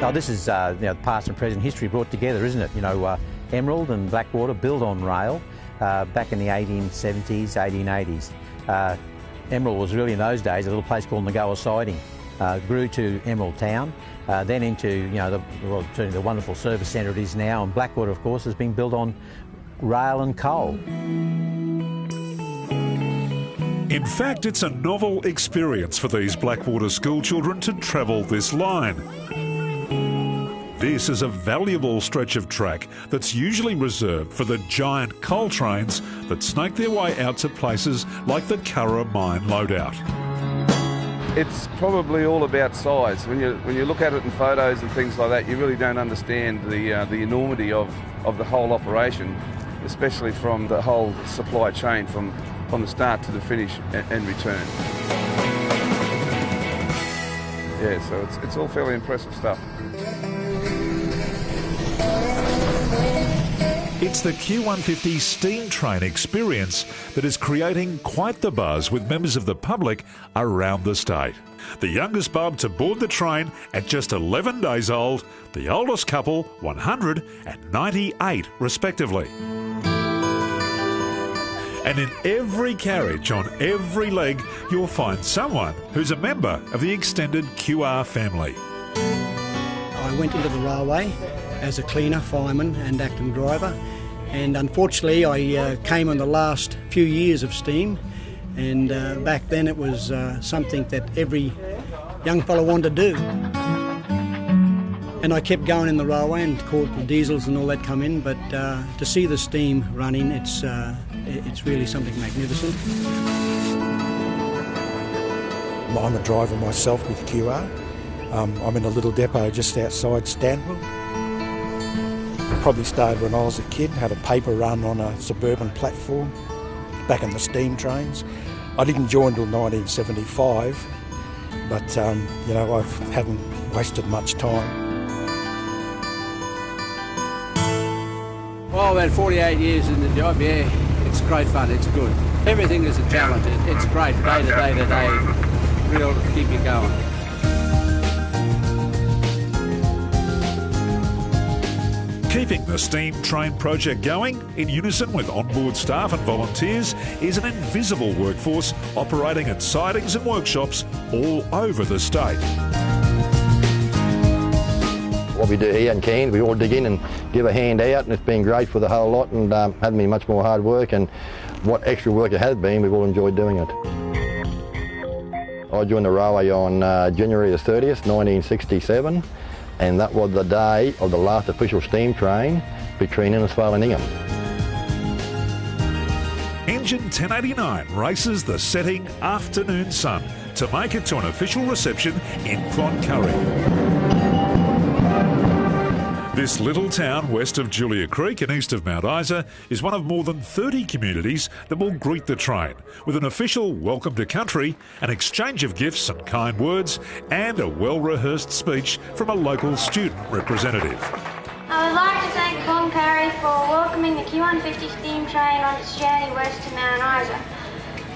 Oh, this is past and present history brought together, isn't it? Emerald and Blackwater built on rail back in the 1870s, 1880s. Emerald was really in those days a little place called Nagoa Siding. Grew to Emerald Town, then into the wonderful service centre it is now. And Blackwater, of course, has been built on rail and coal. In fact, it's a novel experience for these Blackwater school children to travel this line. This is a valuable stretch of track that's usually reserved for the giant coal trains that snake their way out to places like the Curragh mine loadout. It's probably all about size. When you look at it in photos and things like that, you really don't understand the enormity of the whole operation, especially from the whole supply chain from the start to the finish and return. Yeah, so it's all fairly impressive stuff. It's the Q150 steam train experience that is creating quite the buzz with members of the public around the state. The youngest bub to board the train at just 11 days old, the oldest couple 198 respectively. And in every carriage, on every leg, you'll find someone who's a member of the extended QR family. I went into the railway as a cleaner, fireman and acting driver, and unfortunately I came in the last few years of steam, and back then it was something that every young fellow wanted to do. And I kept going in the railway and caught the diesels and all that come in, but to see the steam running, it's really something magnificent. I'm a driver myself with QR. I'm in a little depot just outside Stanwell. Probably started when I was a kid, had a paper run on a suburban platform back in the steam trains. I didn't join till 1975, but I haven't wasted much time. Well, about 48 years in the job, yeah, it's great fun, it's good. Everything is a challenge, it's great, day to day to day, real keep you going. Keeping the steam train project going in unison with onboard staff and volunteers is an invisible workforce operating at sidings and workshops all over the state. What we do here in Cairns, we all dig in and give a hand out, and it's been great for the whole lot, and hasn't been much more hard work, and what extra work it has been, we've all enjoyed doing it. I joined the railway on January the 30th, 1967, and that was the day of the last official steam train between Innisfail and Ingham. Engine 1089 races the setting afternoon sun to make it to an official reception in Cloncurry. This little town west of Julia Creek and east of Mount Isa is one of more than 30 communities that will greet the train with an official welcome to country, an exchange of gifts and kind words, and a well-rehearsed speech from a local student representative. I would like to thank Cloncurry for welcoming the Q150 steam train on its journey west to Mount Isa.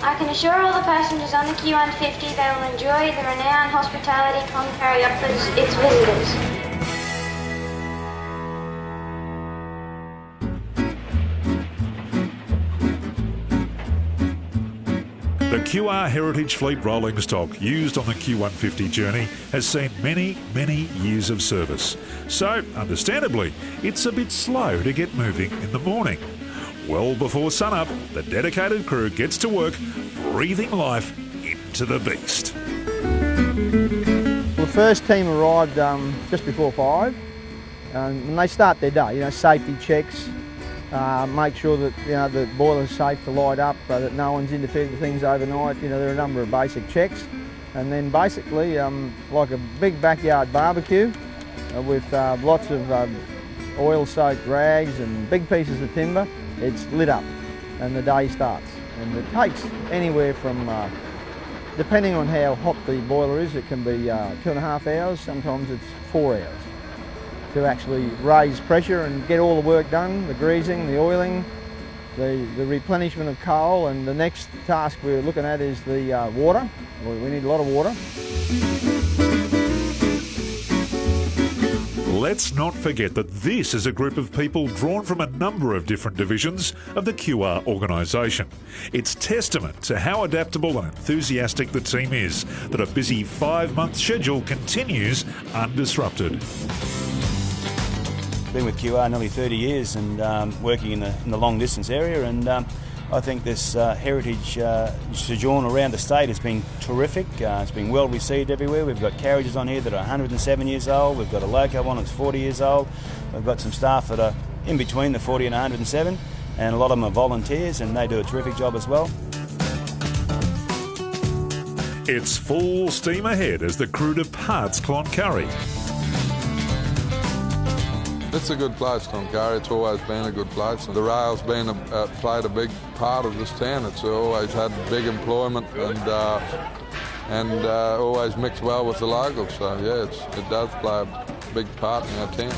I can assure all the passengers on the Q150 they will enjoy the renowned hospitality Cloncurry offers its visitors. The QR Heritage Fleet rolling stock used on the Q150 journey has seen many, many years of service. So, understandably, it's a bit slow to get moving in the morning. Well before sunup, the dedicated crew gets to work breathing life into the beast. Well, the first team arrived just before 5, and when they start their day, safety checks, make sure that the boiler's safe to light up, that no one's interfered with things overnight. There are a number of basic checks, and then basically like a big backyard barbecue with lots of oil-soaked rags and big pieces of timber. It's lit up and the day starts, and it takes anywhere from depending on how hot the boiler is, it can be 2.5 hours, sometimes it's 4 hours. To actually raise pressure and get all the work done, the greasing, the oiling, the replenishment of coal, and the next task we're looking at is the water. We need a lot of water. let's not forget that this is a group of people drawn from a number of different divisions of the QR organisation. It's testament to how adaptable and enthusiastic the team is that a busy 5-month schedule continues undisrupted. Been with QR nearly 30 years and working in the long distance area, and I think this heritage sojourn around the state has been terrific. It's been well received everywhere. We've got carriages on here that are 107 years old. We've got a loco one that's 40 years old. We've got some staff that are in between the 40 and 107, and a lot of them are volunteers, and they do a terrific job as well. It's full steam ahead as the crew departs Cloncurry. It's a good place, Cloncurry. It's always been a good place. The rail's been played a big part of this town. It's always had big employment and always mixed well with the locals. So yeah, it does play a big part in our town.